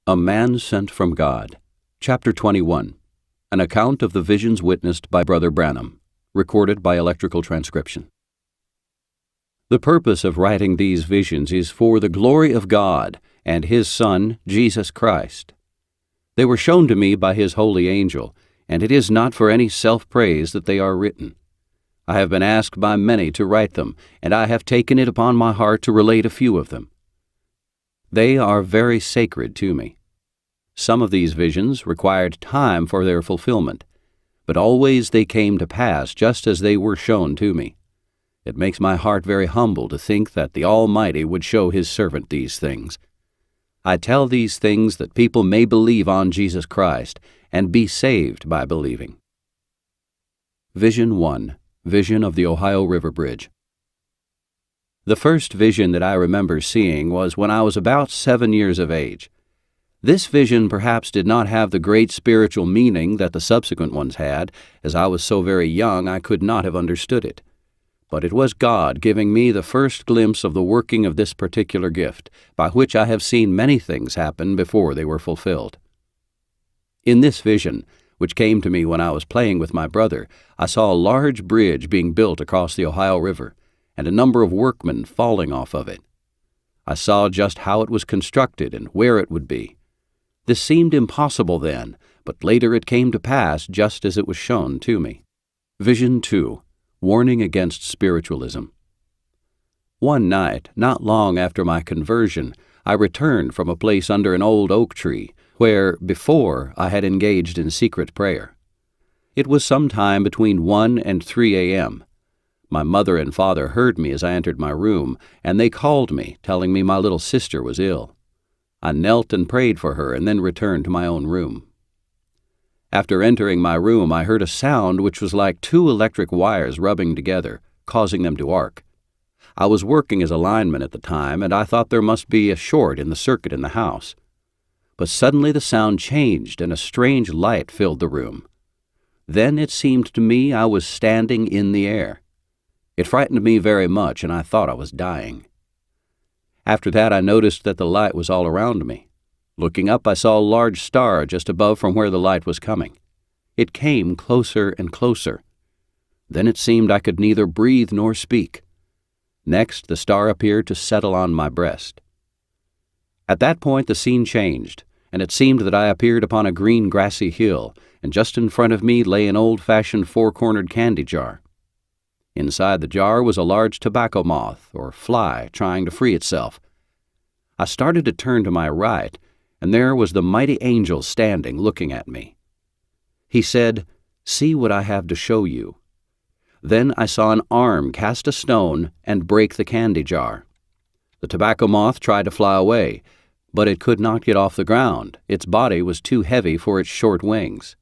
A Man Sent from God. Chapter 21. An account of the visions witnessed by Brother Branham, recorded by electrical transcription. The purpose of writing these visions is for the glory of God and His Son, Jesus Christ. They were shown to me by His holy angel, and it is not for any self-praise that they are written. I have been asked by many to write them, and I have taken it upon my heart to relate a few of them. They are very sacred to me. Some of these visions required time for their fulfillment, but always they came to pass just as they were shown to me. It makes my heart very humble to think that the Almighty would show His servant these things. I tell these things that people may believe on Jesus Christ and be saved by believing. Vision 1. Vision of the Ohio River Bridge. The first vision that I remember seeing was when I was about 7 years of age. This vision perhaps did not have the great spiritual meaning that the subsequent ones had, as I was so very young I could not have understood it. But it was God giving me the first glimpse of the working of this particular gift, by which I have seen many things happen before they were fulfilled. In this vision, which came to me when I was playing with my brother, I saw a large bridge being built across the Ohio River, and a number of workmen falling off of it. I saw just how it was constructed and where it would be. This seemed impossible then, but later it came to pass just as it was shown to me. Vision 2. Warning against spiritualism. One night, not long after my conversion, I returned from a place under an old oak tree, where, before, I had engaged in secret prayer. It was some time between 1 and 3 a.m. My mother and father heard me as I entered my room, and they called me, telling me my little sister was ill. I knelt and prayed for her and then returned to my own room. After entering my room, I heard a sound which was like 2 electric wires rubbing together, causing them to arc. I was working as a lineman at the time, and I thought there must be a short in the circuit in the house. But suddenly the sound changed, and a strange light filled the room. Then it seemed to me I was standing in the air. It frightened me very much, and I thought I was dying. After that, I noticed that the light was all around me. Looking up, I saw a large star just above from where the light was coming. It came closer and closer. Then it seemed I could neither breathe nor speak. Next, the star appeared to settle on my breast. At that point, the scene changed, and it seemed that I appeared upon a green grassy hill, and just in front of me lay an old-fashioned 4-cornered candy jar. Inside the jar was a large tobacco moth, or fly, trying to free itself. I started to turn to my right, and there was the mighty angel standing looking at me. He said, "See what I have to show you." Then I saw an arm cast a stone and break the candy jar. The tobacco moth tried to fly away, but it could not get off the ground. Its body was too heavy for its short wings.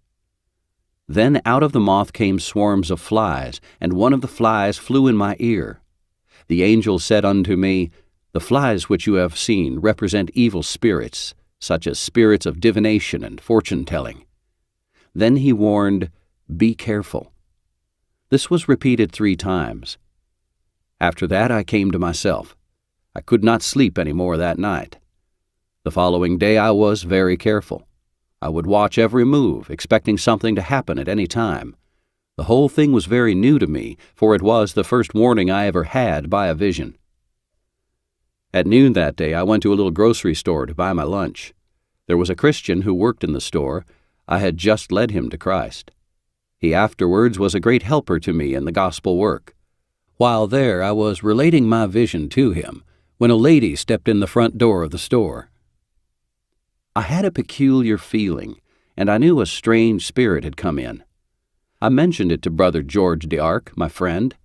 Then out of the moth came swarms of flies, and one of the flies flew in my ear. The angel said unto me, "The flies which you have seen represent evil spirits, such as spirits of divination and fortune-telling." Then he warned, "Be careful." This was repeated 3 times. After that I came to myself. I could not sleep any more that night. The following day I was very careful. I would watch every move, expecting something to happen at any time. The whole thing was very new to me, for it was the first warning I ever had by a vision. At noon that day, I went to a little grocery store to buy my lunch. There was a Christian who worked in the store. I had just led him to Christ. He afterwards was a great helper to me in the gospel work. While there, I was relating my vision to him, when a lady stepped in the front door of the store. I had a peculiar feeling, and I knew a strange spirit had come in. I mentioned it to Brother George d'Arc, my friend.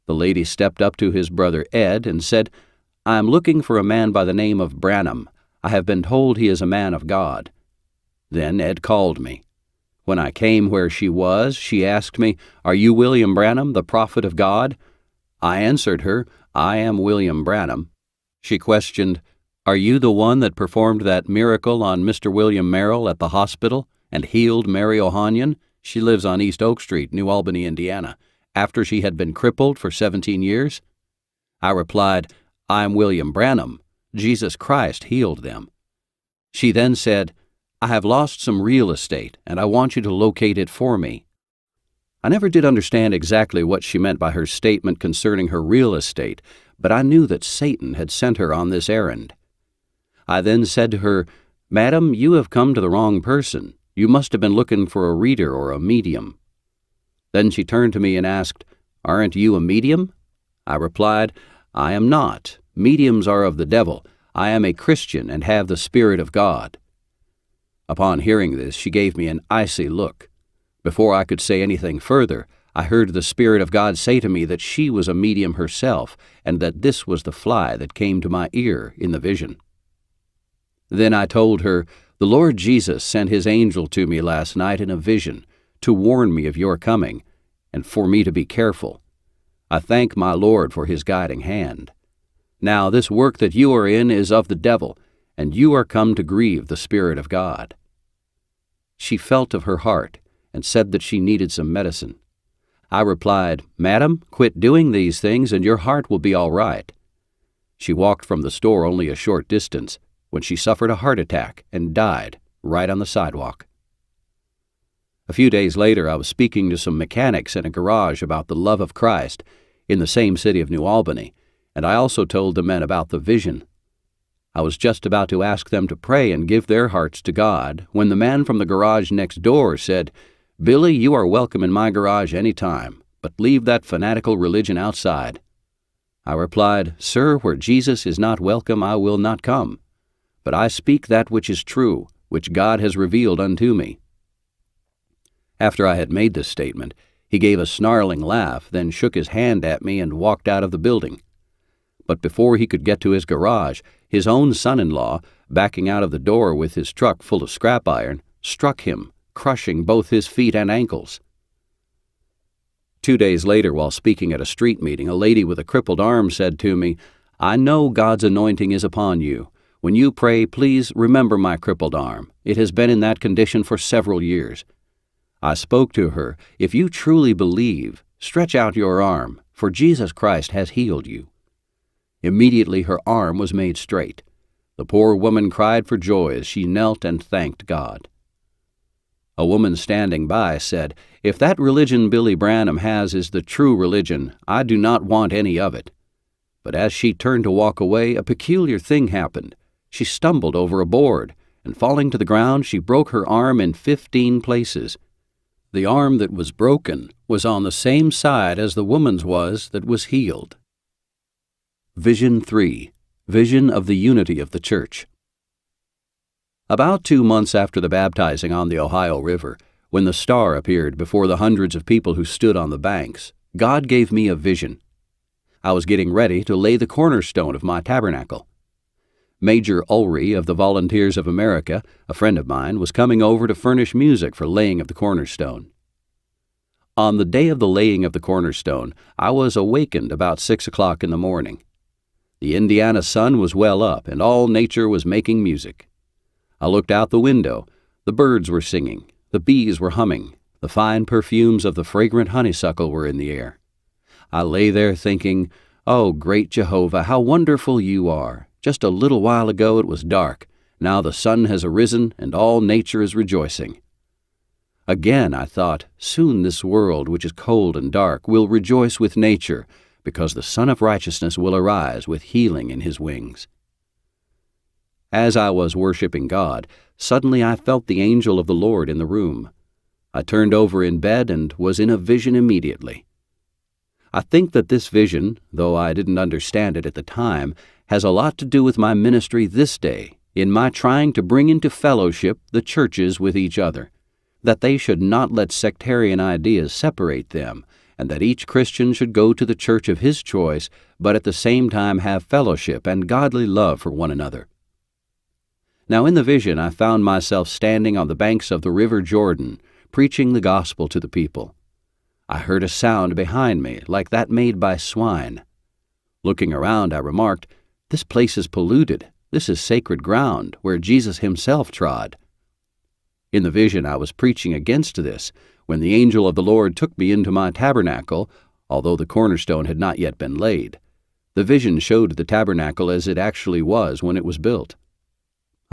The lady stepped up to his brother Ed and said, "I am looking for a man by the name of Branham. I have been told he is a man of God." Then Ed called me. When I came where she was, she asked me, "Are you William Branham, the prophet of God?" I answered her, "I am William Branham." She questioned, "Are you the one that performed that miracle on Mr. William Merrill at the hospital and healed Mary Ohanian? She lives on East Oak Street, New Albany, Indiana, after she had been crippled for 17 years? I replied, "I'm William Branham. Jesus Christ healed them." She then said, "I have lost some real estate, and I want you to locate it for me." I never did understand exactly what she meant by her statement concerning her real estate, but I knew that Satan had sent her on this errand. I then said to her, "Madam, you have come to the wrong person. You must have been looking for a reader or a medium." Then she turned to me and asked, "Aren't you a medium?" I replied, "I am not. Mediums are of the devil. I am a Christian and have the Spirit of God." Upon hearing this, she gave me an icy look. Before I could say anything further, I heard the Spirit of God say to me that she was a medium herself, and that this was the fly that came to my ear in the vision. Then I told her, "The Lord Jesus sent his angel to me last night in a vision to warn me of your coming, and for me to be careful. I thank my Lord for his guiding hand. Now this work that you are in is of the devil, and you are come to grieve the Spirit of God." She felt of her heart, and said that she needed some medicine. I replied, "Madam, quit doing these things and your heart will be all right." She walked from the store only a short distance when she suffered a heart attack and died right on the sidewalk. A few days later, I was speaking to some mechanics in a garage about the love of Christ in the same city of New Albany, and I also told the men about the vision. I was just about to ask them to pray and give their hearts to God when the man from the garage next door said, "Billy, you are welcome in my garage any time, but leave that fanatical religion outside." I replied, "Sir, where Jesus is not welcome, I will not come. But I speak that which is true, which God has revealed unto me." After I had made this statement, he gave a snarling laugh, then shook his hand at me and walked out of the building. But before he could get to his garage, his own son-in-law, backing out of the door with his truck full of scrap iron, struck him, crushing both his feet and ankles. 2 days later, while speaking at a street meeting, a lady with a crippled arm said to me, "I know God's anointing is upon you. When you pray, please remember my crippled arm. It has been in that condition for several years." I spoke to her, "If you truly believe, stretch out your arm, for Jesus Christ has healed you." Immediately her arm was made straight. The poor woman cried for joy as she knelt and thanked God. A woman standing by said, "If that religion Billy Branham has is the true religion, I do not want any of it." But as she turned to walk away, a peculiar thing happened. She stumbled over a board, and falling to the ground, she broke her arm in 15 places. The arm that was broken was on the same side as the woman's was that was healed. Vision 3. Vision of the Unity of the Church. About 2 months after the baptizing on the Ohio River, when the star appeared before the hundreds of people who stood on the banks, God gave me a vision. I was getting ready to lay the cornerstone of my tabernacle. Major Ulrey of the Volunteers of America, a friend of mine, was coming over to furnish music for laying of the cornerstone. On the day of the laying of the cornerstone, I was awakened about 6 o'clock in the morning. The Indiana sun was well up, and all nature was making music. I looked out the window. The birds were singing, the bees were humming, the fine perfumes of the fragrant honeysuckle were in the air. I lay there thinking, "Oh, great Jehovah, how wonderful you are! Just a little while ago it was dark. Now the sun has arisen, and all nature is rejoicing." Again I thought, soon this world, which is cold and dark, will rejoice with nature, because the Son of Righteousness will arise with healing in his wings. As I was worshiping God, suddenly I felt the angel of the Lord in the room. I turned over in bed and was in a vision immediately. I think that this vision, though I didn't understand it at the time, has a lot to do with my ministry this day, in my trying to bring into fellowship the churches with each other, that they should not let sectarian ideas separate them, and that each Christian should go to the church of his choice, but at the same time have fellowship and godly love for one another. Now in the vision I found myself standing on the banks of the river Jordan, preaching the gospel to the people. I heard a sound behind me like that made by swine. Looking around, I remarked, "This place is polluted. This is sacred ground, where Jesus himself trod." In the vision I was preaching against this, when the angel of the Lord took me into my tabernacle, although the cornerstone had not yet been laid. The vision showed the tabernacle as it actually was when it was built.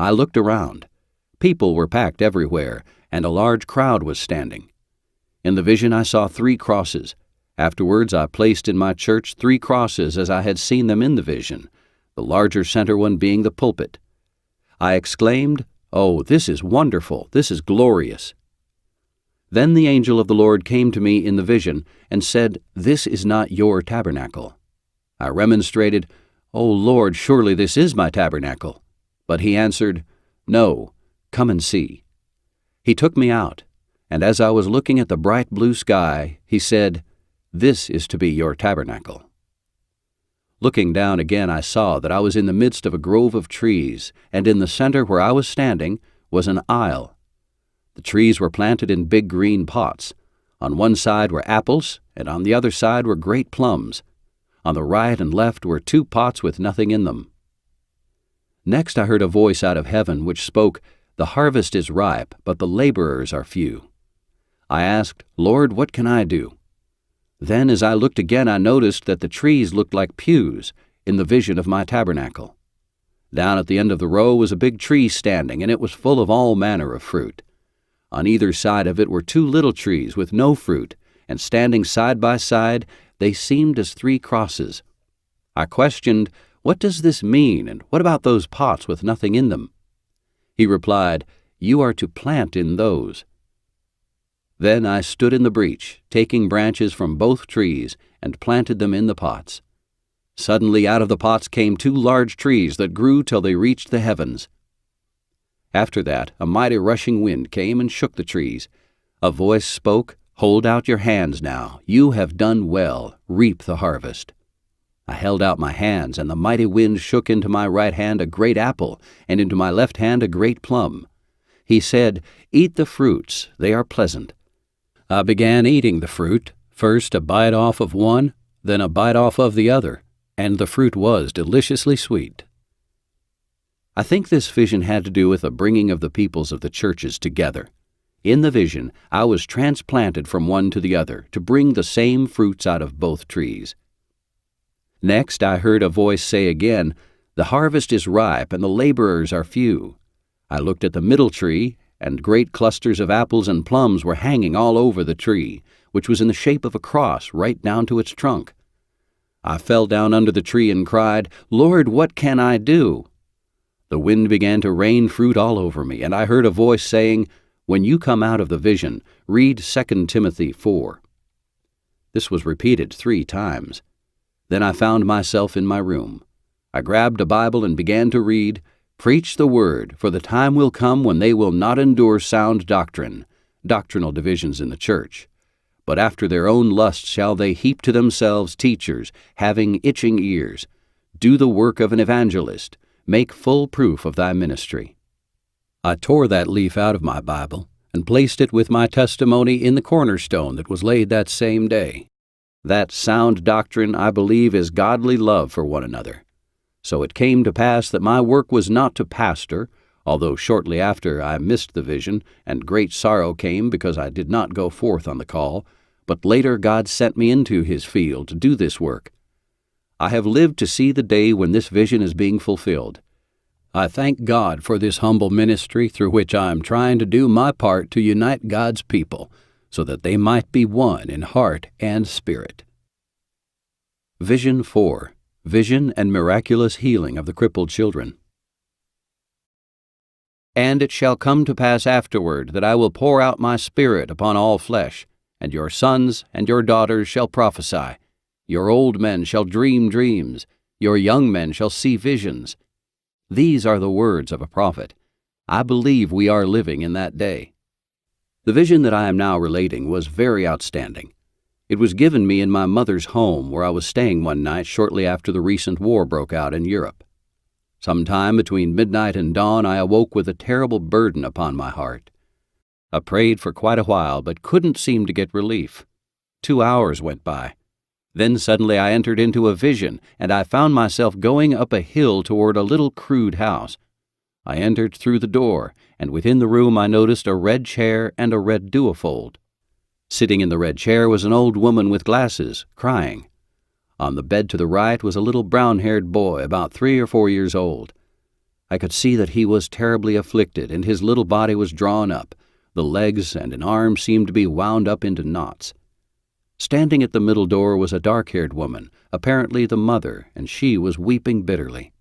I looked around. People were packed everywhere, and a large crowd was standing. In the vision I saw 3 crosses. Afterwards I placed in my church 3 crosses as I had seen them in the vision, the larger center one being the pulpit. I exclaimed, "Oh, this is wonderful, this is glorious." Then the angel of the Lord came to me in the vision and said, "This is not your tabernacle." I remonstrated, "O Lord, surely this is my tabernacle." But he answered, "No, come and see." He took me out, and as I was looking at the bright blue sky, he said, "This is to be your tabernacle." Looking down again, I saw that I was in the midst of a grove of trees, and in the center where I was standing was an aisle. The trees were planted in big green pots. On one side were apples, and on the other side were great plums. On the right and left were 2 pots with nothing in them. Next I heard a voice out of heaven which spoke, "The harvest is ripe, but the laborers are few." I asked, "Lord, what can I do?" Then as I looked again, I noticed that the trees looked like pews in the vision of my tabernacle. Down at the end of the row was a big tree standing, and it was full of all manner of fruit. On either side of it were 2 little trees with no fruit, and standing side by side, they seemed as 3 crosses. I questioned, "What does this mean, and what about those pots with nothing in them?" He replied, "You are to plant in those." Then I stood in the breach, taking branches from both trees, and planted them in the pots. Suddenly out of the pots came 2 large trees that grew till they reached the heavens. After that, a mighty rushing wind came and shook the trees. A voice spoke, "Hold out your hands now. You have done well. Reap the harvest." I held out my hands, and the mighty wind shook into my right hand a great apple, and into my left hand a great plum. He said, "Eat the fruits, they are pleasant." I began eating the fruit, first a bite off of one, then a bite off of the other, and the fruit was deliciously sweet. I think this vision had to do with the bringing of the peoples of the churches together. In the vision, I was transplanted from one to the other to bring the same fruits out of both trees. Next I heard a voice say again, "The harvest is ripe, and the laborers are few." I looked at the middle tree, and great clusters of apples and plums were hanging all over the tree, which was in the shape of a cross right down to its trunk. I fell down under the tree and cried, "Lord, what can I do?" The wind began to rain fruit all over me, and I heard a voice saying, "When you come out of the vision, read 2 Timothy 4. This was repeated 3 times. Then I found myself in my room. I grabbed a Bible and began to read, "Preach the word, for the time will come when they will not endure sound doctrine," doctrinal divisions in the church. "But after their own lusts shall they heap to themselves teachers, having itching ears. Do the work of an evangelist. Make full proof of thy ministry." I tore that leaf out of my Bible and placed it with my testimony in the cornerstone that was laid that same day. That sound doctrine, I believe, is godly love for one another. So it came to pass that my work was not to pastor, although shortly after I missed the vision, and great sorrow came because I did not go forth on the call, but later God sent me into his field to do this work. I have lived to see the day when this vision is being fulfilled. I thank God for this humble ministry through which I am trying to do my part to unite God's people, so that they might be one in heart and spirit. Vision 4. Vision and miraculous healing of the crippled children. "And it shall come to pass afterward that I will pour out my Spirit upon all flesh, and your sons and your daughters shall prophesy. Your old men shall dream dreams, your young men shall see visions." These are the words of a prophet. I believe we are living in that day. The vision that I am now relating was very outstanding. It was given me in my mother's home, where I was staying one night shortly after the recent war broke out in Europe. Sometime between midnight and dawn, I awoke with a terrible burden upon my heart. I prayed for quite a while, but couldn't seem to get relief. 2 hours went by. Then suddenly I entered into a vision, and I found myself going up a hill toward a little crude house. I entered through the door, and within the room I noticed a red chair and a red duofold. Sitting in the red chair was an old woman with glasses, crying. On the bed to the right was a little brown-haired boy about 3 or 4 years old. I could see that he was terribly afflicted, and his little body was drawn up. The legs and an arm seemed to be wound up into knots. Standing at the middle door was a dark-haired woman, apparently the mother, and she was weeping bitterly.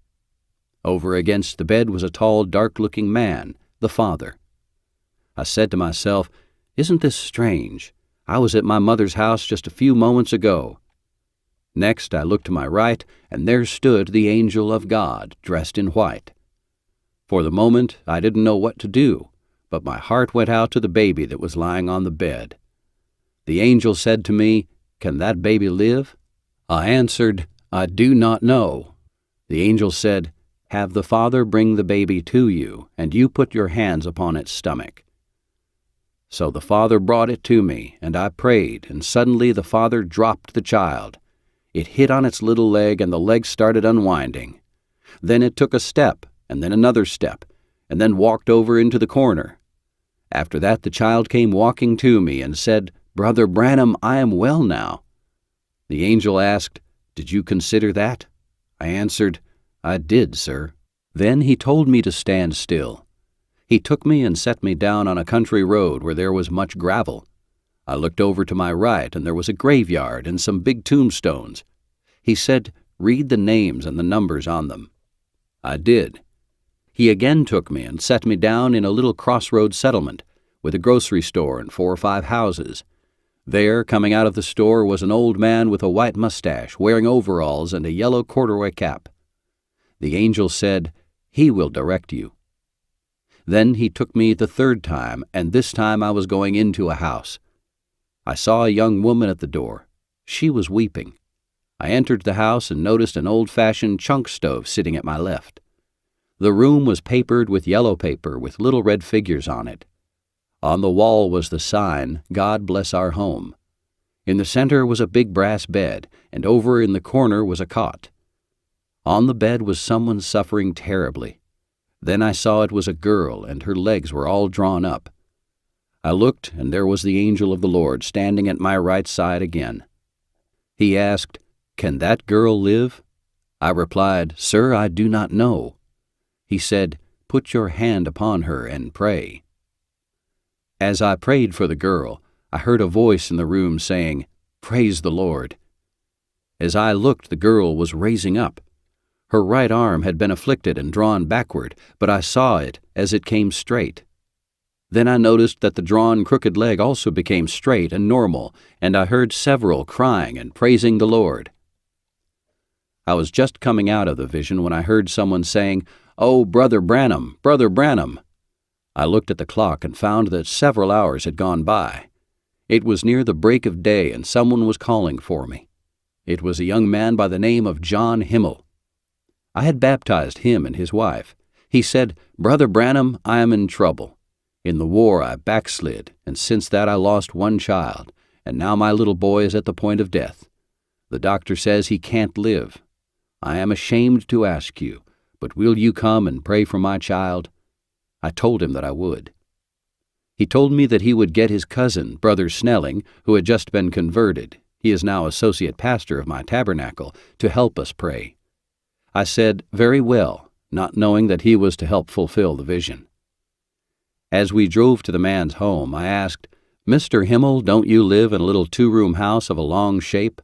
Over against the bed was a tall, dark-looking man, the father. I said to myself, "Isn't this strange? I was at my mother's house just a few moments ago." Next, I looked to my right, and there stood the angel of God, dressed in white. For the moment, I didn't know what to do, but my heart went out to the baby that was lying on the bed. The angel said to me, "Can that baby live?" I answered, "I do not know." The angel said, "Have the father bring the baby to you, and you put your hands upon its stomach." So the father brought it to me, and I prayed, and suddenly the father dropped the child. It hit on its little leg, and the leg started unwinding. Then it took a step, and then another step, and then walked over into the corner. After that the child came walking to me and said, "Brother Branham, I am well now." The angel asked, "Did you consider that?" I answered, "I did, sir." Then he told me to stand still. He took me and set me down on a country road where there was much gravel. I looked over to my right, and there was a graveyard and some big tombstones. He said, "Read the names and the numbers on them." I did. He again took me and set me down in a little crossroads settlement, with a grocery store and 4 or 5 houses. There, coming out of the store, was an old man with a white mustache, wearing overalls and a yellow corduroy cap. The angel said, "He will direct you." Then he took me the 3rd time, and this time I was going into a house. I saw a young woman at the door. She was weeping. I entered the house and noticed an old-fashioned chunk stove sitting at my left. The room was papered with yellow paper with little red figures on it. On the wall was the sign, "God Bless Our Home." In the center was a big brass bed, and over in the corner was a cot. On the bed was someone suffering terribly. Then I saw it was a girl, and her legs were all drawn up. I looked, and there was the angel of the Lord standing at my right side again. He asked, "Can that girl live?" I replied, "Sir, I do not know." He said, "Put your hand upon her and pray." As I prayed for the girl, I heard a voice in the room saying, "Praise the Lord." As I looked, the girl was raising up. Her right arm had been afflicted and drawn backward, but I saw it as it came straight. Then I noticed that the drawn crooked leg also became straight and normal, and I heard several crying and praising the Lord. I was just coming out of the vision when I heard someone saying, "Oh, Brother Branham, Brother Branham." I looked at the clock and found that several hours had gone by. It was near the break of day, and someone was calling for me. It was a young man by the name of John Himmel. I had baptized him and his wife. He said, "Brother Branham, I am in trouble. In the war I backslid, and since that I lost one child, and now my little boy is at the point of death. The doctor says he can't live. I am ashamed to ask you, but will you come and pray for my child?" I told him that I would. He told me that he would get his cousin, Brother Snelling, who had just been converted — he is now associate pastor of my tabernacle — to help us pray. I said, "Very well," not knowing that he was to help fulfill the vision. As we drove to the man's home, I asked, "Mr. Himmel, don't you live in a little 2-room house of a long shape?"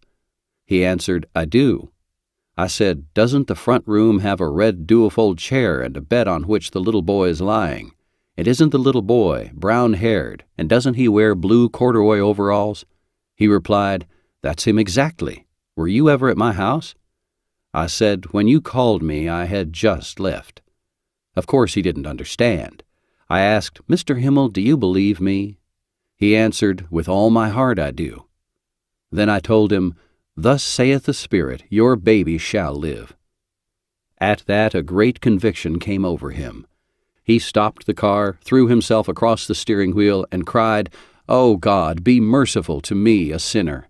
He answered, "I do." I said, "Doesn't the front room have a red duofold chair and a bed on which the little boy is lying? And isn't the little boy brown-haired, and doesn't he wear blue corduroy overalls?" He replied, "That's him exactly. Were you ever at my house?" I said, "When you called me, I had just left." Of course he didn't understand. I asked, "Mr. Himmel, do you believe me?" He answered, "With all my heart I do." Then I told him, "Thus saith the Spirit, your baby shall live." At that a great conviction came over him. He stopped the car, threw himself across the steering wheel, and cried, "Oh God, be merciful to me, a sinner."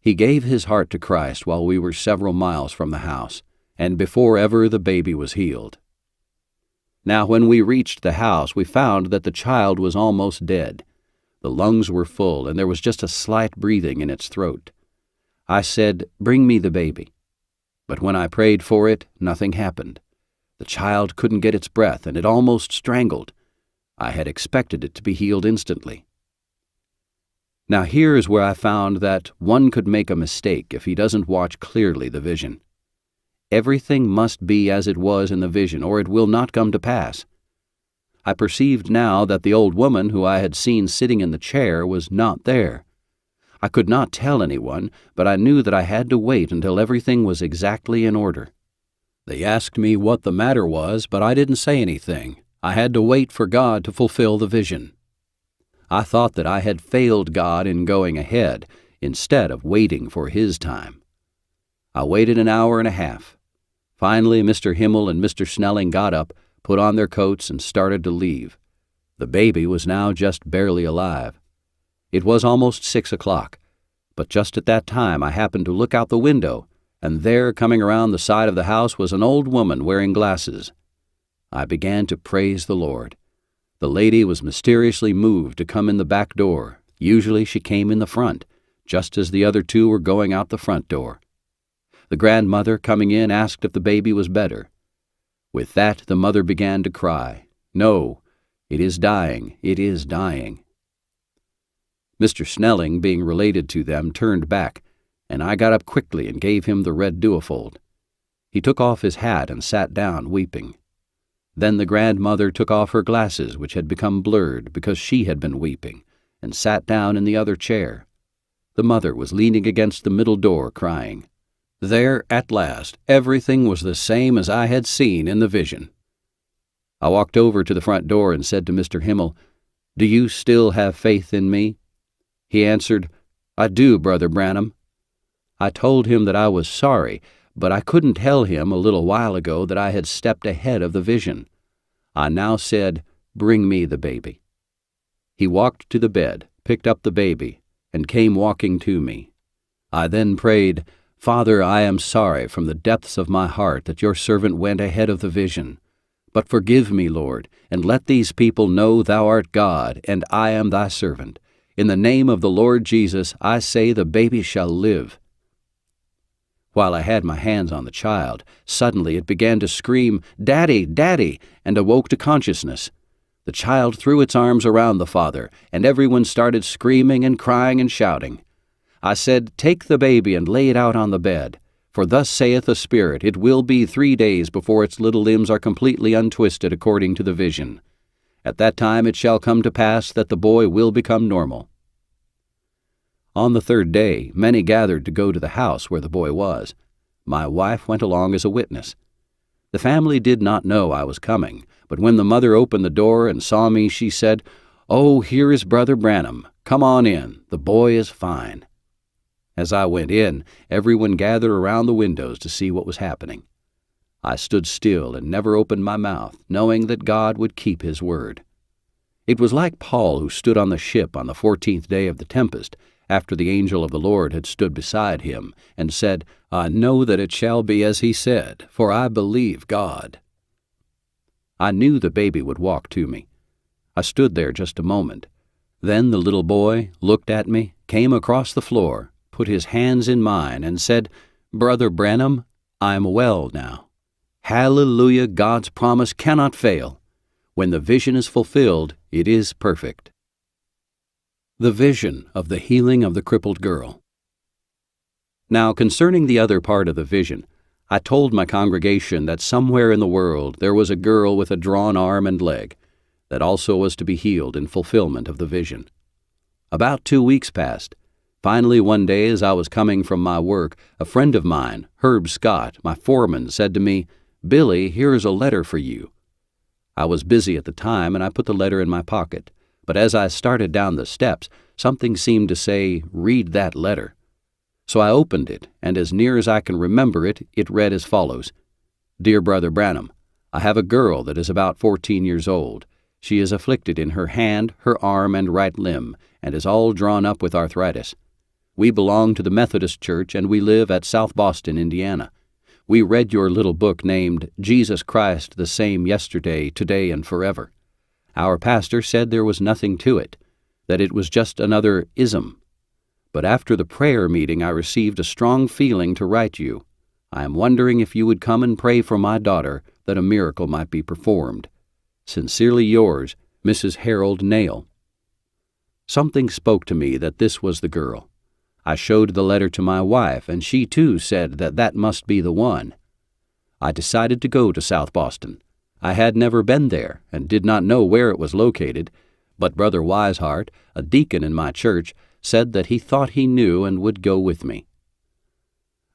He gave his heart to Christ while we were several miles from the house, and before ever the baby was healed. Now when we reached the house, we found that the child was almost dead. The lungs were full, and there was just a slight breathing in its throat. I said, "Bring me the baby." But when I prayed for it, nothing happened. The child couldn't get its breath, and it almost strangled. I had expected it to be healed instantly. Now here is where I found that one could make a mistake if he doesn't watch clearly the vision. Everything must be as it was in the vision, or it will not come to pass. I perceived now that the old woman who I had seen sitting in the chair was not there. I could not tell anyone, but I knew that I had to wait until everything was exactly in order. They asked me what the matter was, but I didn't say anything. I had to wait for God to fulfill the vision. I thought that I had failed God in going ahead, instead of waiting for His time. I waited an hour and a half. Finally, Mr. Himmel and Mr. Snelling got up, put on their coats, and started to leave. The baby was now just barely alive. It was almost 6 o'clock, but just at that time I happened to look out the window, and there, coming around the side of the house, was an old woman wearing glasses. I began to praise the Lord. The lady was mysteriously moved to come in the back door. Usually she came in the front, just as the other two were going out the front door. The grandmother, coming in, asked if the baby was better. With that, the mother began to cry, "No, it is dying, it is dying." Mr. Snelling, being related to them, turned back, and I got up quickly and gave him the red duofold. He took off his hat and sat down, weeping. Then the grandmother took off her glasses, which had become blurred because she had been weeping, and sat down in the other chair. The mother was leaning against the middle door, crying. There, at last, everything was the same as I had seen in the vision. I walked over to the front door and said to Mr. Himmel, "Do you still have faith in me?" He answered, "I do, Brother Branham." I told him that I was sorry, but I couldn't tell him a little while ago that I had stepped ahead of the vision. I now said, "Bring me the baby." He walked to the bed, picked up the baby, and came walking to me. I then prayed, "Father, I am sorry from the depths of my heart that your servant went ahead of the vision. But forgive me, Lord, and let these people know thou art God, and I am thy servant. In the name of the Lord Jesus, I say the baby shall live." While I had my hands on the child, suddenly it began to scream, "Daddy, Daddy," and awoke to consciousness. The child threw its arms around the father, and everyone started screaming and crying and shouting. I said, "Take the baby and lay it out on the bed. For thus saith the Spirit, it will be 3 days before its little limbs are completely untwisted according to the vision. At that time it shall come to pass that the boy will become normal." On the 3rd day, many gathered to go to the house where the boy was. My wife went along as a witness. The family did not know I was coming, but when the mother opened the door and saw me, she said, "Oh, here is Brother Branham. Come on in. The boy is fine." As I went in, everyone gathered around the windows to see what was happening. I stood still and never opened my mouth, knowing that God would keep His word. It was like Paul, who stood on the ship on the 14th day of the tempest, after the angel of the Lord had stood beside him, and said, "I know that it shall be as he said, for I believe God." I knew the baby would walk to me. I stood there just a moment. Then the little boy looked at me, came across the floor, put his hands in mine, and said, "Brother Branham, I'm well now. Hallelujah, God's promise cannot fail. When the vision is fulfilled, it is perfect." The vision of the healing of the crippled girl. Now, concerning the other part of the vision, I told my congregation that somewhere in the world there was a girl with a drawn arm and leg, that also was to be healed in fulfillment of the vision. About 2 weeks passed. Finally, one day as I was coming from my work, a friend of mine, Herb Scott, my foreman, said to me, "Billy, here is a letter for you." I was busy at the time, and I put the letter in my pocket. But as I started down the steps, something seemed to say, "Read that letter." So I opened it, and as near as I can remember it, it read as follows: "Dear Brother Branham, I have a girl that is about 14 years old. She is afflicted in her hand, her arm, and right limb, and is all drawn up with arthritis. We belong to the Methodist Church, and we live at South Boston, Indiana. We read your little book named Jesus Christ the Same Yesterday, Today, and Forever. Our pastor said there was nothing to it, that it was just another ism. But after the prayer meeting I received a strong feeling to write you. I am wondering if you would come and pray for my daughter, that a miracle might be performed. Sincerely yours, Mrs. Harold Nail. Something spoke to me that this was the girl. I showed the letter to my wife, and she too said that that must be the one. I decided to go to South Boston. I had never been there and did not know where it was located, but Brother Wiseheart, a deacon in my church, said that he thought he knew and would go with me.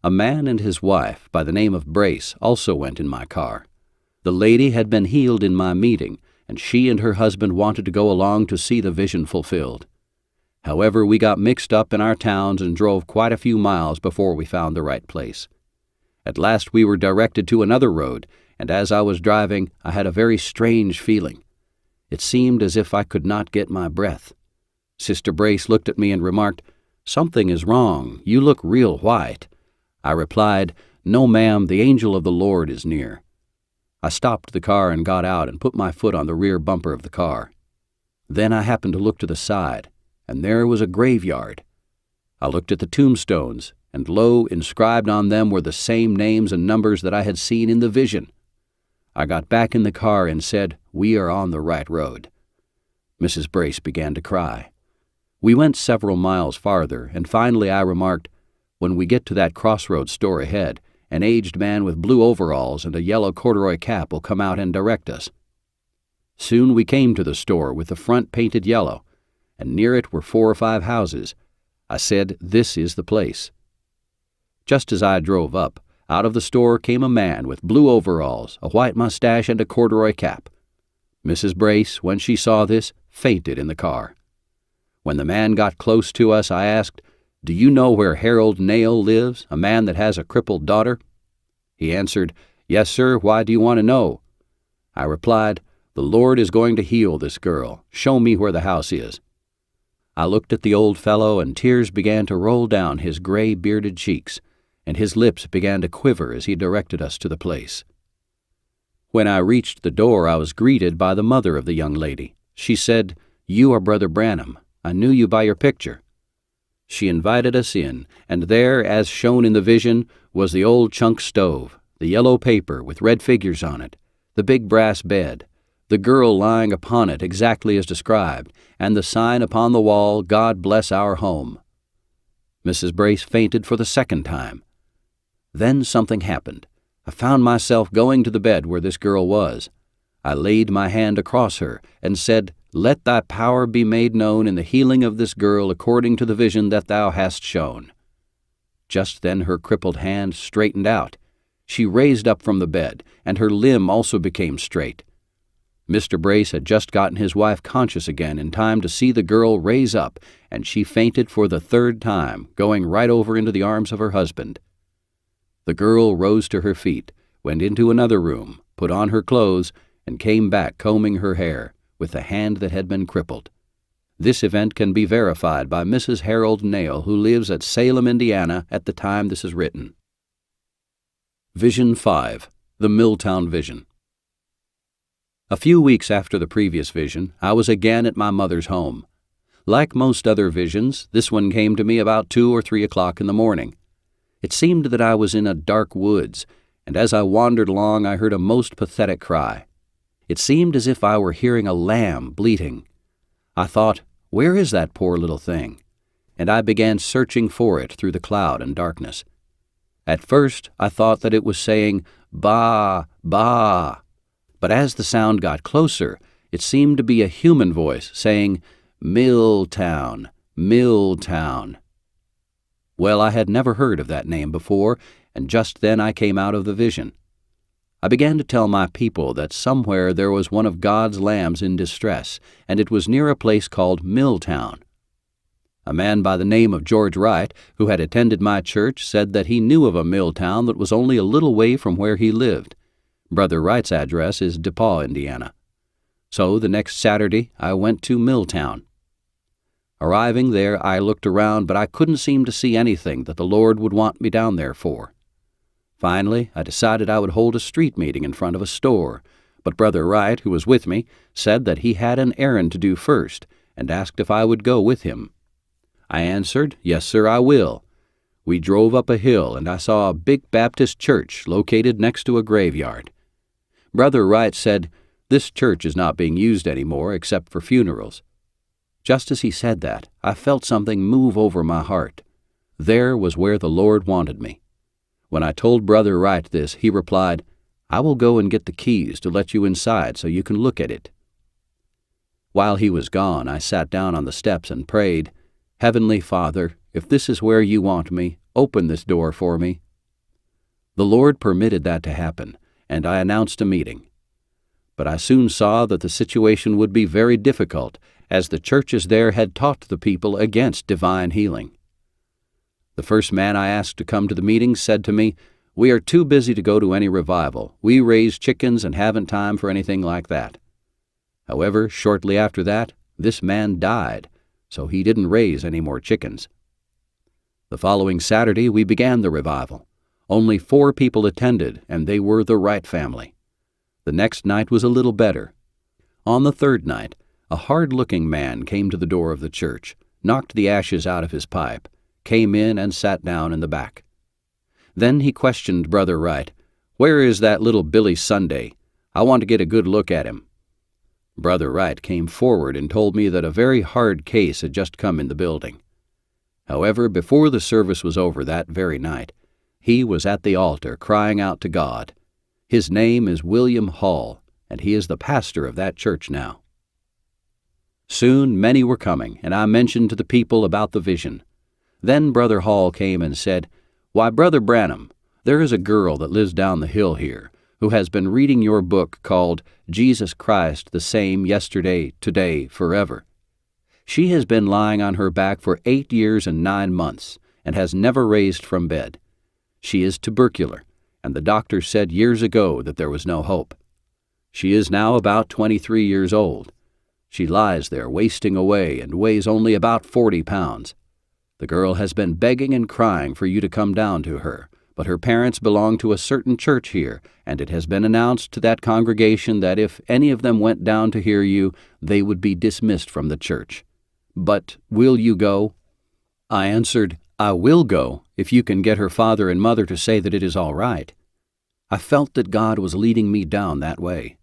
A man and his wife by the name of Brace also went in my car. The lady had been healed in my meeting, and she and her husband wanted to go along to see the vision fulfilled. However, we got mixed up in our towns and drove quite a few miles before we found the right place. At last we were directed to another road, and as I was driving, I had a very strange feeling. It seemed as if I could not get my breath. Sister Brace looked at me and remarked, "Something is wrong. You look real white." I replied, "No, ma'am, the angel of the Lord is near." I stopped the car and got out and put my foot on the rear bumper of the car. Then I happened to look to the side, and there was a graveyard. I looked at the tombstones, and lo, inscribed on them were the same names and numbers that I had seen in the vision. I got back in the car and said, "We are on the right road." Mrs. Brace began to cry. We went several miles farther, and finally I remarked, "When we get to that crossroads store ahead, an aged man with blue overalls and a yellow corduroy cap will come out and direct us." Soon we came to the store with the front painted yellow, and near it were 4 or 5 houses. I said, "This is the place." Just as I drove up, out of the store came a man with blue overalls, a white mustache, and a corduroy cap. Mrs. Brace, when she saw this, fainted in the car. When the man got close to us, I asked, "Do you know where Harold Nail lives, a man that has a crippled daughter?" He answered, "Yes, sir, why do you want to know?" I replied, "The Lord is going to heal this girl. Show me where the house is." I looked at the old fellow, and tears began to roll down his gray bearded cheeks, and his lips began to quiver as he directed us to the place. When I reached the door, I was greeted by the mother of the young lady. She said, "You are Brother Branham. I knew you by your picture." She invited us in, and there, as shown in the vision, was the old chunk stove, the yellow paper with red figures on it, the big brass bed, the girl lying upon it exactly as described, and the sign upon the wall, "God bless our home." Mrs. Brace fainted for the second time. Then something happened. I found myself going to the bed where this girl was. I laid my hand across her and said, "Let thy power be made known in the healing of this girl according to the vision that thou hast shown." Just then her crippled hand straightened out. She raised up from the bed, and her limb also became straight. Mr. Brace had just gotten his wife conscious again in time to see the girl raise up, and she fainted for the 3rd time, going right over into the arms of her husband. The girl rose to her feet, went into another room, put on her clothes, and came back combing her hair, with the hand that had been crippled. This event can be verified by Mrs. Harold Nail, who lives at Salem, Indiana, at the time this is written. Vision 5. The Milltown Vision. A few weeks after the previous vision, I was again at my mother's home. Like most other visions, this one came to me about 2 or 3 o'clock in the morning. It seemed that I was in a dark woods, and as I wandered along I heard a most pathetic cry. It seemed as if I were hearing a lamb bleating. I thought, "Where is that poor little thing?" And I began searching for it through the cloud and darkness. At first I thought that it was saying, "Ba, ba," but as the sound got closer, it seemed to be a human voice saying, "Milltown, Milltown." Well, I had never heard of that name before, and just then I came out of the vision. I began to tell my people that somewhere there was one of God's lambs in distress, and it was near a place called Milltown. A man by the name of George Wright, who had attended my church, said that he knew of a Milltown that was only a little way from where he lived. Brother Wright's address is DePaul, Indiana. So the next Saturday I went to Milltown. Arriving there, I looked around, but I couldn't seem to see anything that the Lord would want me down there for. Finally, I decided I would hold a street meeting in front of a store, but Brother Wright, who was with me, said that he had an errand to do first, and asked if I would go with him. I answered, "Yes, sir, I will." We drove up a hill, and I saw a big Baptist church located next to a graveyard. Brother Wright said, "This church is not being used anymore except for funerals." Just as he said that, I felt something move over my heart. There was where the Lord wanted me. When I told Brother Wright this, he replied, "I will go and get the keys to let you inside so you can look at it." While he was gone, I sat down on the steps and prayed, "Heavenly Father, if this is where you want me, open this door for me." The Lord permitted that to happen, and I announced a meeting. But I soon saw that the situation would be very difficult, as the churches there had taught the people against divine healing. The first man I asked to come to the meeting said to me, "We are too busy to go to any revival. We raise chickens and haven't time for anything like that." However, shortly after that, this man died, so he didn't raise any more chickens. The following Saturday, we began the revival. Only 4 people attended, and they were the Wright family. The next night was a little better. On the third night, a hard-looking man came to the door of the church, knocked the ashes out of his pipe, came in and sat down in the back. Then he questioned Brother Wright, "Where is that little Billy Sunday? I want to get a good look at him." Brother Wright came forward and told me that a very hard case had just come in the building. However, before the service was over that very night, he was at the altar crying out to God. His name is William Hall, and he is the pastor of that church now. Soon many were coming, and I mentioned to the people about the vision. Then Brother Hall came and said, "Why, Brother Branham, there is a girl that lives down the hill here who has been reading your book called Jesus Christ the Same Yesterday, Today, Forever. She has been lying on her back for 8 years and 9 months and has never raised from bed. She is tubercular, and the doctor said years ago that there was no hope. She is now about 23 years old. She lies there wasting away and weighs only about 40 pounds. The girl has been begging and crying for you to come down to her, but her parents belong to a certain church here, and it has been announced to that congregation that if any of them went down to hear you, they would be dismissed from the church. But will you go?" I answered, "I will go, if you can get her father and mother to say that it is all right." I felt that God was leading me down that way.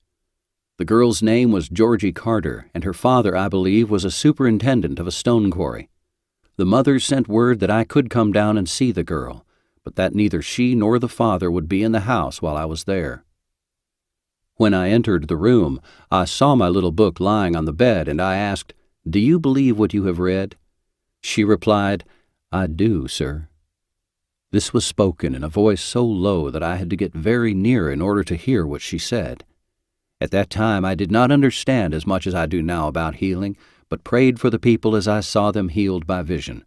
The girl's name was Georgie Carter, and her father, I believe, was a superintendent of a stone quarry. The mother sent word that I could come down and see the girl, but that neither she nor the father would be in the house while I was there. When I entered the room, I saw my little book lying on the bed, and I asked, "Do you believe what you have read?" She replied, "I do, sir." This was spoken in a voice so low that I had to get very near in order to hear what she said. At that time I did not understand as much as I do now about healing, but prayed for the people as I saw them healed by vision.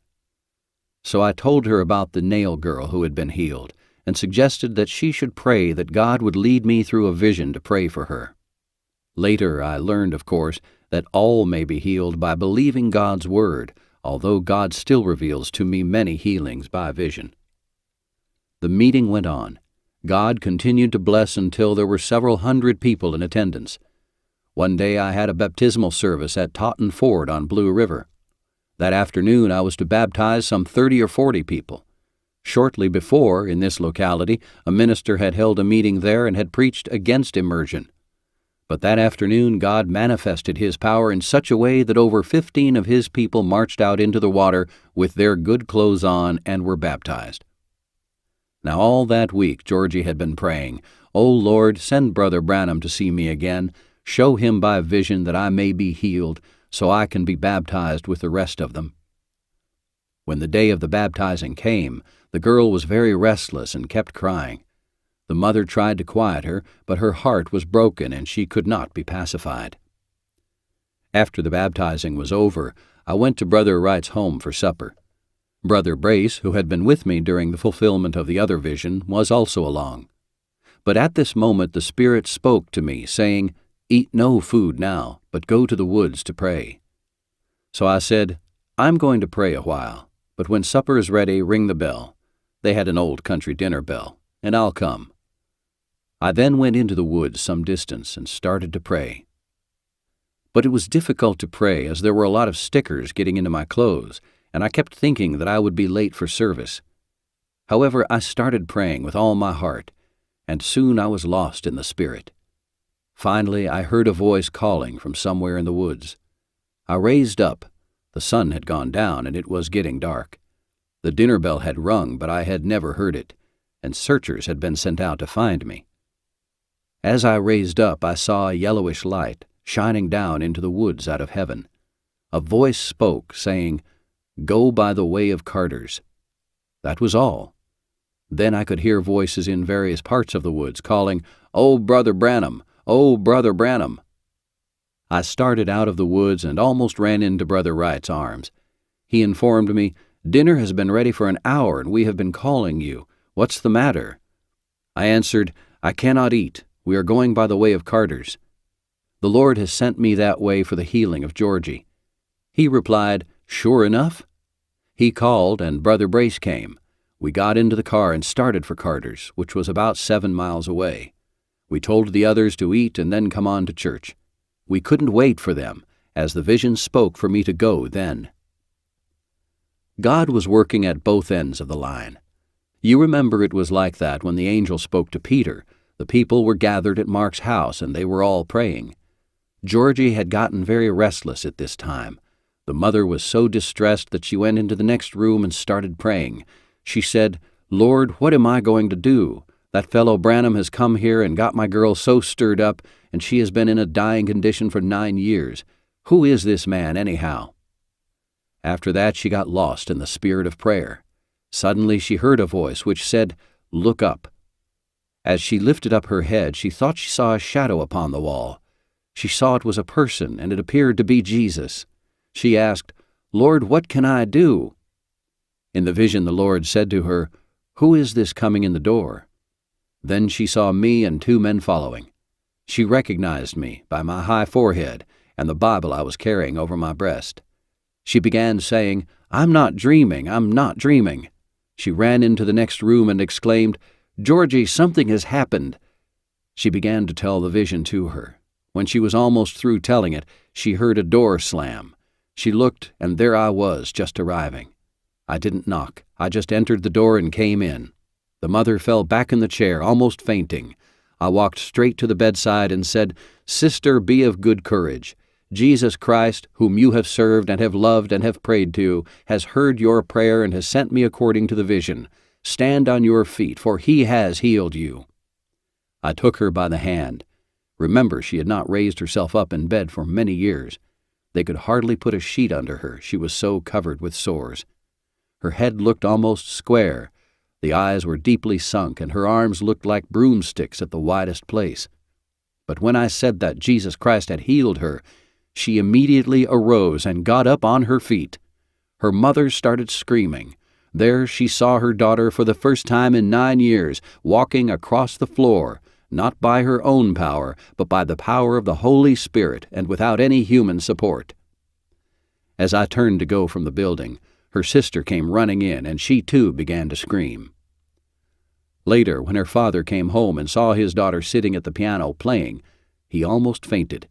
So I told her about the nail girl who had been healed, and suggested that she should pray that God would lead me through a vision to pray for her. Later I learned, of course, that all may be healed by believing God's word, although God still reveals to me many healings by vision. The meeting went on. God continued to bless until there were several hundred people in attendance. One day I had a baptismal service at Totten Ford on Blue River. That afternoon I was to baptize some 30 or 40 people. Shortly before, in this locality, a minister had held a meeting there and had preached against immersion. But that afternoon God manifested His power in such a way that over 15 of His people marched out into the water with their good clothes on and were baptized. Now all that week Georgie had been praying, "O Lord, send Brother Branham to see me again. Show him by vision that I may be healed, so I can be baptized with the rest of them." When the day of the baptizing came, the girl was very restless and kept crying. The mother tried to quiet her, but her heart was broken and she could not be pacified. After the baptizing was over, I went to Brother Wright's home for supper. Brother Brace, who had been with me during the fulfillment of the other vision, was also along. But at this moment the Spirit spoke to me, saying, "Eat no food now, but go to the woods to pray." So I said, "I'm going to pray a while, but when supper is ready, ring the bell." They had an old country dinner bell, and I'll come. I then went into the woods some distance and started to pray. But it was difficult to pray as there were a lot of stickers getting into my clothes, and I kept thinking that I would be late for service. However, I started praying with all my heart, and soon I was lost in the Spirit. Finally, I heard a voice calling from somewhere in the woods. I raised up. The sun had gone down, and it was getting dark. The dinner bell had rung, but I had never heard it, and searchers had been sent out to find me. As I raised up, I saw a yellowish light shining down into the woods out of heaven. A voice spoke, saying, "Go by the way of Carter's." That was all. Then I could hear voices in various parts of the woods calling, "Oh, Brother Branham! Oh, Brother Branham!" I started out of the woods and almost ran into Brother Wright's arms. He informed me, "Dinner has been ready for an hour, and we have been calling you. What's the matter?" I answered, "I cannot eat. We are going by the way of Carter's. The Lord has sent me that way for the healing of Georgie." He replied, "Sure enough?" He called, and Brother Brace came. We got into the car and started for Carter's, which was about 7 miles away. We told the others to eat and then come on to church. We couldn't wait for them, as the vision spoke for me to go then. God was working at both ends of the line. You remember it was like that when the angel spoke to Peter. The people were gathered at Mark's house, and they were all praying. Georgie had gotten very restless at this time. The mother was so distressed that she went into the next room and started praying. She said, "Lord, what am I going to do? That fellow Branham has come here and got my girl so stirred up, and she has been in a dying condition for 9 years. Who is this man, anyhow?" After that, she got lost in the spirit of prayer. Suddenly she heard a voice which said, "Look up." As she lifted up her head, she thought she saw a shadow upon the wall. She saw it was a person, and it appeared to be Jesus. She asked, "Lord, what can I do?" In the vision the Lord said to her, "Who is this coming in the door?" Then she saw me and 2 men following. She recognized me by my high forehead and the Bible I was carrying over my breast. She began saying, "I'm not dreaming, I'm not dreaming." She ran into the next room and exclaimed, "Georgie, something has happened." She began to tell the vision to her. When she was almost through telling it, she heard a door slam. She looked, and there I was, just arriving. I didn't knock. I just entered the door and came in. The mother fell back in the chair, almost fainting. I walked straight to the bedside and said, "Sister, be of good courage. Jesus Christ, whom you have served and have loved and have prayed to, has heard your prayer and has sent me according to the vision. Stand on your feet, for he has healed you." I took her by the hand. Remember, she had not raised herself up in bed for many years. They could hardly put a sheet under her, she was so covered with sores. Her head looked almost square. The eyes were deeply sunk, and her arms looked like broomsticks at the widest place. But when I said that Jesus Christ had healed her, she immediately arose and got up on her feet. Her mother started screaming. There she saw her daughter for the first time in 9 years, walking across the floor, not by her own power, but by the power of the Holy Spirit and without any human support. As I turned to go from the building, her sister came running in, and she too began to scream. Later, when her father came home and saw his daughter sitting at the piano playing, he almost fainted.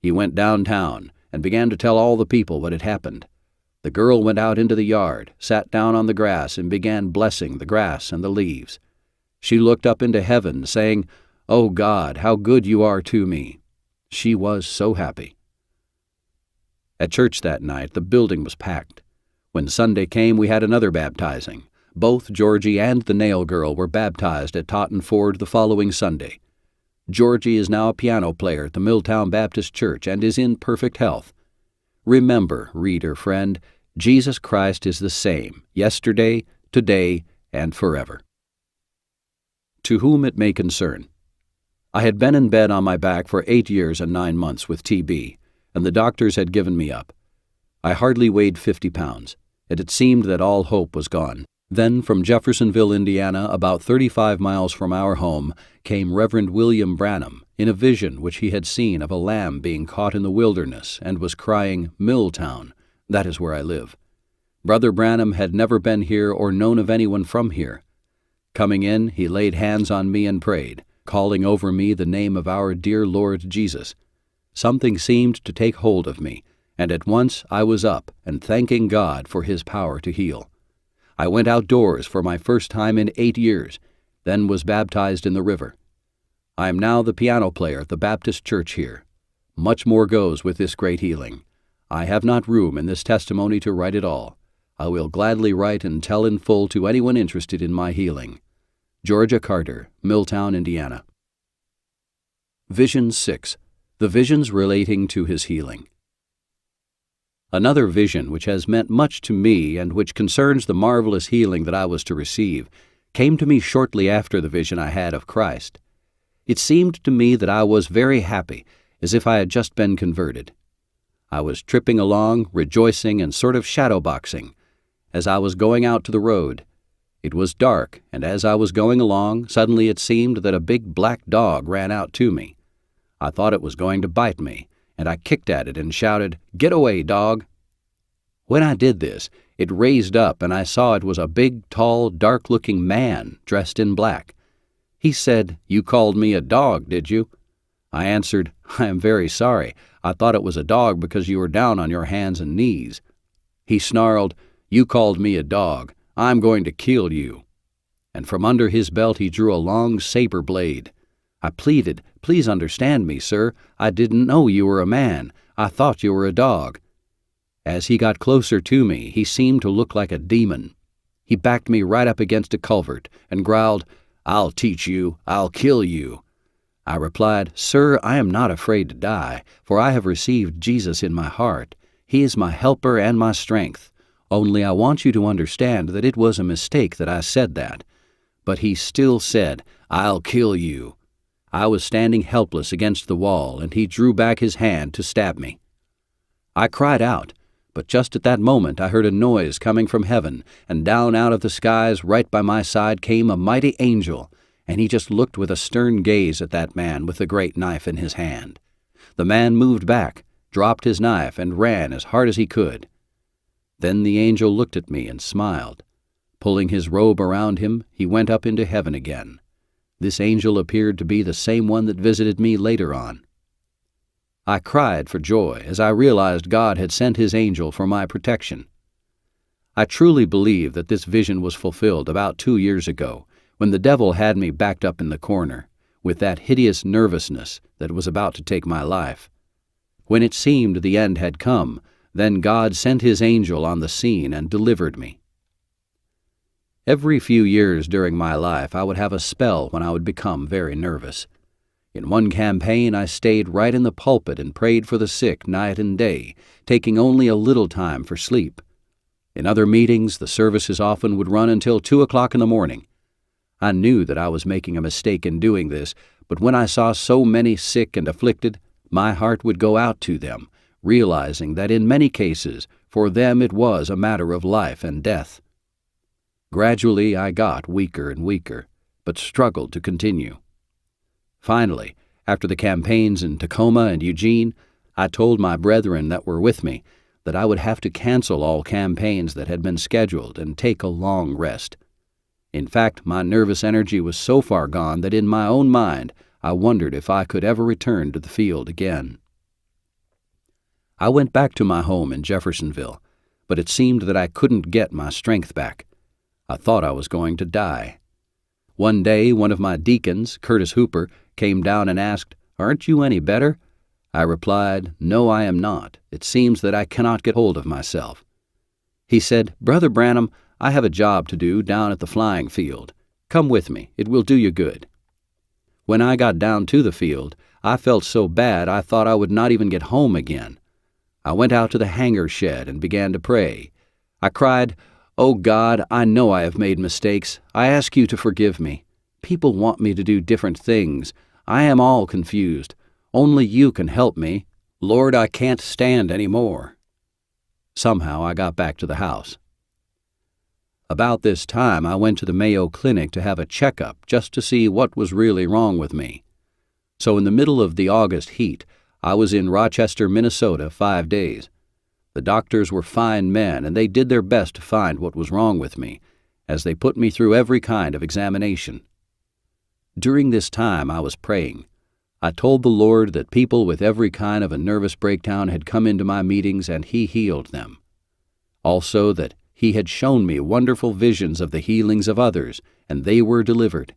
He went downtown and began to tell all the people what had happened. The girl went out into the yard, sat down on the grass, and began blessing the grass and the leaves. She looked up into heaven, saying, "Oh God, how good you are to me." She was so happy. At church that night, the building was packed. When Sunday came, we had another baptizing. Both Georgie and the nail girl were baptized at Totten Ford the following Sunday. Georgie is now a piano player at the Milltown Baptist Church and is in perfect health. Remember, reader friend, Jesus Christ is the same, yesterday, today, and forever. To whom it may concern. I had been in bed on my back for 8 years and 9 months with TB, and the doctors had given me up. I hardly weighed 50 pounds, and it seemed that all hope was gone. Then from Jeffersonville, Indiana, about 35 miles from our home, came Reverend William Branham in a vision which he had seen of a lamb being caught in the wilderness and was crying, "Milltown, that is where I live." Brother Branham had never been here or known of anyone from here. Coming in, he laid hands on me and prayed, calling over me the name of our dear Lord Jesus. Something seemed to take hold of me, and at once I was up and thanking God for his power to heal. I went outdoors for my first time in 8 years, then was baptized in the river. I am now the piano player at the Baptist church here. Much more goes with this great healing. I have not room in this testimony to write it all. I will gladly write and tell in full to anyone interested in my healing. Georgia Carter, Milltown, Indiana. Vision 6. The visions relating to his healing. Another vision which has meant much to me and which concerns the marvelous healing that I was to receive came to me shortly after the vision I had of Christ. It seemed to me that I was very happy, as if I had just been converted. I was tripping along, rejoicing and sort of shadowboxing, as I was going out to the road. It was dark, and as I was going along, suddenly it seemed that a big black dog ran out to me. I thought it was going to bite me, and I kicked at it and shouted, "Get away, dog!" When I did this, it raised up, and I saw it was a big, tall, dark-looking man dressed in black. He said, "You called me a dog, did you?" I answered, "I am very sorry. I thought it was a dog because you were down on your hands and knees." He snarled, "You called me a dog. I'm going to kill you." And from under his belt he drew a long saber blade. I pleaded, "Please understand me, sir. I didn't know you were a man. I thought you were a dog." As he got closer to me, he seemed to look like a demon. He backed me right up against a culvert and growled, "I'll teach you. I'll kill you." I replied, "Sir, I am not afraid to die, for I have received Jesus in my heart. He is my helper and my strength. Only I want you to understand that it was a mistake that I said that." But he still said, "I'll kill you." I was standing helpless against the wall, and he drew back his hand to stab me. I cried out, but just at that moment I heard a noise coming from heaven, and down out of the skies right by my side came a mighty angel, and he just looked with a stern gaze at that man with the great knife in his hand. The man moved back, dropped his knife, and ran as hard as he could. Then the angel looked at me and smiled. Pulling his robe around him, he went up into heaven again. This angel appeared to be the same one that visited me later on. I cried for joy as I realized God had sent his angel for my protection. I truly believe that this vision was fulfilled about 2 years ago, when the devil had me backed up in the corner, with that hideous nervousness that was about to take my life. When it seemed the end had come, then God sent his angel on the scene and delivered me. Every few years during my life I would have a spell when I would become very nervous. In one campaign I stayed right in the pulpit and prayed for the sick night and day, taking only a little time for sleep. In other meetings the services often would run until 2 o'clock in the morning. I knew that I was making a mistake in doing this, but when I saw so many sick and afflicted, my heart would go out to them, realizing that in many cases for them it was a matter of life and death. Gradually I got weaker and weaker, but struggled to continue. Finally, after the campaigns in Tacoma and Eugene, I told my brethren that were with me that I would have to cancel all campaigns that had been scheduled and take a long rest. In fact, my nervous energy was so far gone that in my own mind I wondered if I could ever return to the field again. I went back to my home in Jeffersonville, but it seemed that I couldn't get my strength back. I thought I was going to die. One day, one of my deacons, Curtis Hooper, came down and asked, "Aren't you any better?" I replied, "No, I am not. It seems that I cannot get hold of myself." He said, "Brother Branham, I have a job to do down at the flying field. Come with me. It will do you good." When I got down to the field, I felt so bad I thought I would not even get home again. I went out to the hangar shed and began to pray. I cried, "Oh God, I know I have made mistakes. I ask you to forgive me. People want me to do different things. I am all confused. Only you can help me. Lord, I can't stand any more." Somehow I got back to the house. About this time I went to the Mayo Clinic to have a checkup just to see what was really wrong with me. So in the middle of the August heat, I was in Rochester, Minnesota 5 days. The doctors were fine men, and they did their best to find what was wrong with me, as they put me through every kind of examination. During this time I was praying. I told the Lord that people with every kind of a nervous breakdown had come into my meetings and He healed them. Also that He had shown me wonderful visions of the healings of others, and they were delivered.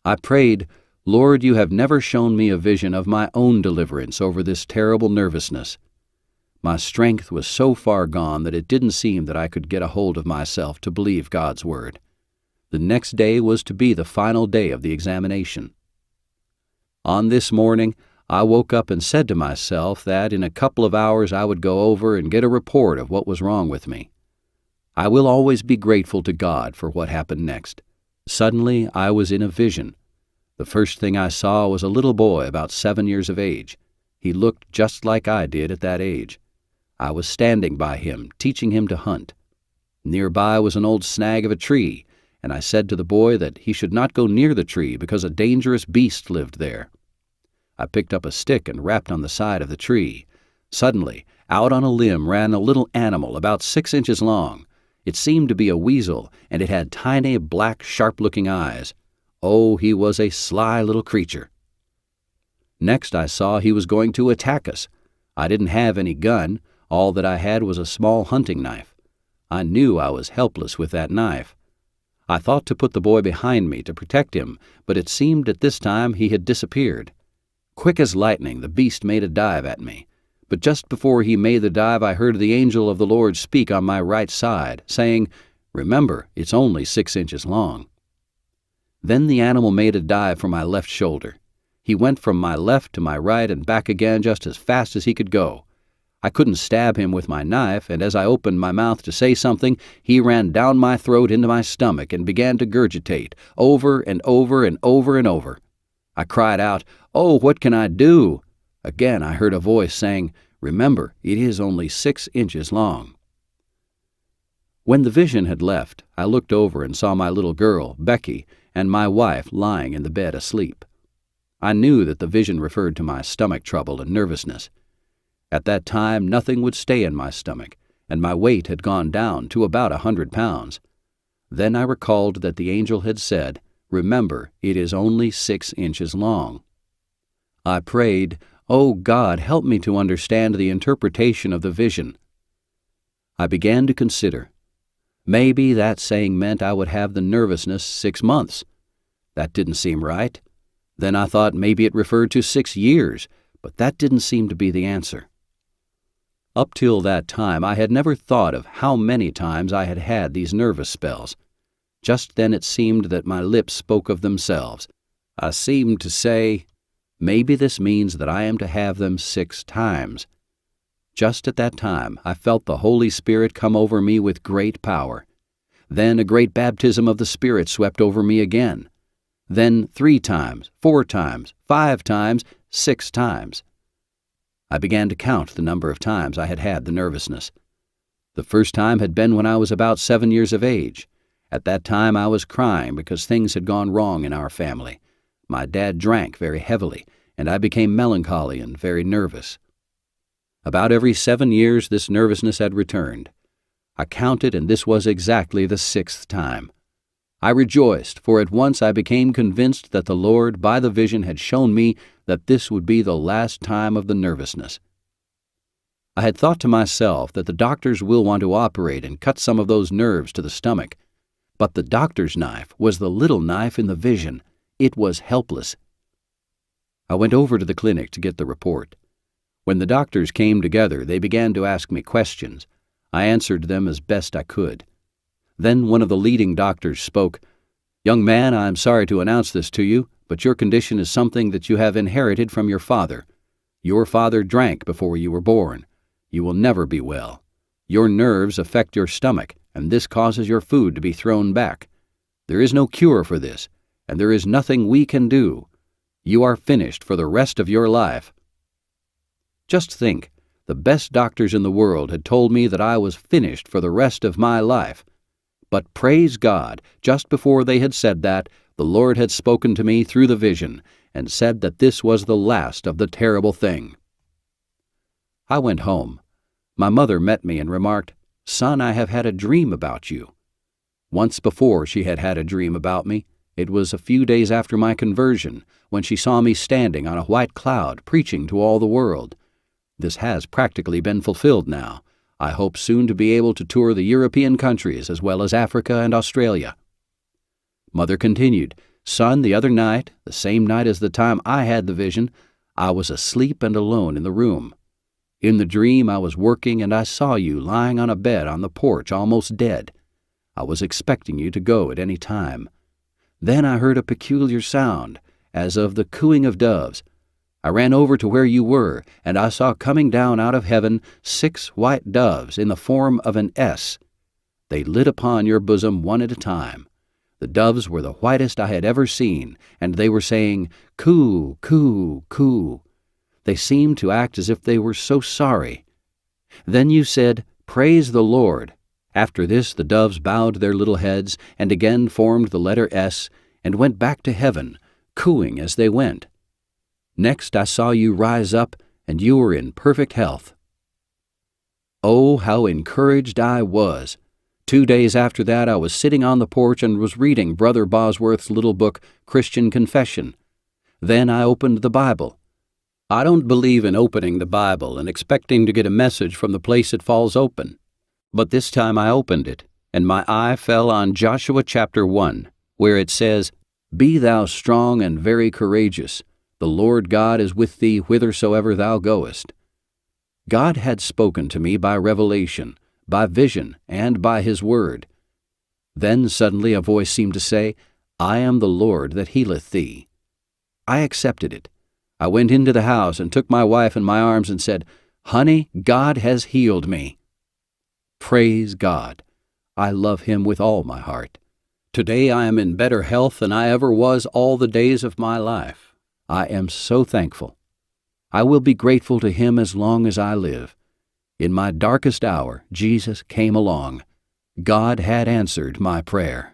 I prayed, Lord, you have never shown me a vision of my own deliverance over this terrible nervousness. My strength was so far gone that it didn't seem that I could get a hold of myself to believe God's word. The next day was to be the final day of the examination. On this morning, I woke up and said to myself that in a couple of hours I would go over and get a report of what was wrong with me. I will always be grateful to God for what happened next. Suddenly, I was in a vision. The first thing I saw was a little boy about 7 years of age. He looked just like I did at that age. I was standing by him, teaching him to hunt. Nearby was an old snag of a tree, and I said to the boy that he should not go near the tree because a dangerous beast lived there. I picked up a stick and rapped on the side of the tree. Suddenly, out on a limb ran a little animal about 6 inches long. It seemed to be a weasel, and it had tiny, black, sharp-looking eyes. Oh, he was a sly little creature. Next I saw he was going to attack us. I didn't have any gun. All that I had was a small hunting knife. I knew I was helpless with that knife. I thought to put the boy behind me to protect him, but it seemed at this time he had disappeared. Quick as lightning, the beast made a dive at me. But just before he made the dive, I heard the angel of the Lord speak on my right side, saying, "Remember, it's only 6 inches long." Then the animal made a dive for my left shoulder. He went from my left to my right and back again just as fast as he could go. I couldn't stab him with my knife, and as I opened my mouth to say something, he ran down my throat into my stomach and began to gurgitate, over and over and over and over. I cried out, "Oh, what can I do?" Again I heard a voice saying, "Remember, it is only 6 inches long." When the vision had left, I looked over and saw my little girl, Becky, and my wife lying in the bed asleep. I knew that the vision referred to my stomach trouble and nervousness. At that time, nothing would stay in my stomach, and my weight had gone down to about 100 pounds. Then I recalled that the angel had said, "Remember, it is only 6 inches long." I prayed, "Oh God, help me to understand the interpretation of the vision." I began to consider. Maybe that saying meant I would have the nervousness 6 months. That didn't seem right. Then I thought maybe it referred to 6 years, but that didn't seem to be the answer. Up till that time, I had never thought of how many times I had had these nervous spells. Just then it seemed that my lips spoke of themselves. I seemed to say, "Maybe this means that I am to have them 6 times. Just at that time, I felt the Holy Spirit come over me with great power. Then a great baptism of the Spirit swept over me again. Then 3 times, 4 times, 5 times, 6 times. I began to count the number of times I had had the nervousness. The first time had been when I was about 7 years of age. At that time I was crying because things had gone wrong in our family. My dad drank very heavily, and I became melancholy and very nervous. About every 7 years this nervousness had returned. I counted, and this was exactly the 6th time. I rejoiced, for at once I became convinced that the Lord, by the vision, had shown me that this would be the last time of the nervousness. I had thought to myself that the doctors will want to operate and cut some of those nerves to the stomach. But the doctor's knife was the little knife in the vision. It was helpless. I went over to the clinic to get the report. When the doctors came together, they began to ask me questions. I answered them as best I could. Then one of the leading doctors spoke. "Young man, I am sorry to announce this to you, but your condition is something that you have inherited from your father. Your father drank before you were born. You will never be well. Your nerves affect your stomach, and this causes your food to be thrown back. There is no cure for this, and there is nothing we can do. You are finished for the rest of your life." Just think, the best doctors in the world had told me that I was finished for the rest of my life. But praise God, just before they had said that, the Lord had spoken to me through the vision and said that this was the last of the terrible thing. I went home. My mother met me and remarked, "Son, I have had a dream about you." Once before she had had a dream about me. It was a few days after my conversion, when she saw me standing on a white cloud preaching to all the world. This has practically been fulfilled now. I hope soon to be able to tour the European countries as well as Africa and Australia. Mother continued, Son, the other night, the same night as the time I had the vision, I was asleep and alone in the room. In the dream I was working, and I saw you lying on a bed on the porch almost dead. I was expecting you to go at any time. Then I heard a peculiar sound, as of the cooing of doves. I ran over to where you were, and I saw coming down out of heaven 6 white doves in the form of an S. They lit upon your bosom one at a time. The doves were the whitest I had ever seen, and they were saying, "Coo, coo, coo." They seemed to act as if they were so sorry. Then you said, "Praise the Lord." After this the doves bowed their little heads and again formed the letter S and went back to heaven, cooing as they went. Next I saw you rise up, and you were in perfect health. Oh, how encouraged I was! 2 days after that I was sitting on the porch and was reading Brother Bosworth's little book, Christian Confession. Then I opened the Bible. I don't believe in opening the Bible and expecting to get a message from the place it falls open. But this time I opened it, and my eye fell on Joshua chapter 1, where it says, "Be thou strong and very courageous. The Lord God is with thee whithersoever thou goest." God had spoken to me by revelation, by vision, and by His word. Then suddenly a voice seemed to say, "I am the Lord that healeth thee." I accepted it. I went into the house and took my wife in my arms and said, "Honey, God has healed me." Praise God. I love Him with all my heart. Today I am in better health than I ever was all the days of my life. I am so thankful. I will be grateful to Him as long as I live. In my darkest hour, Jesus came along. God had answered my prayer.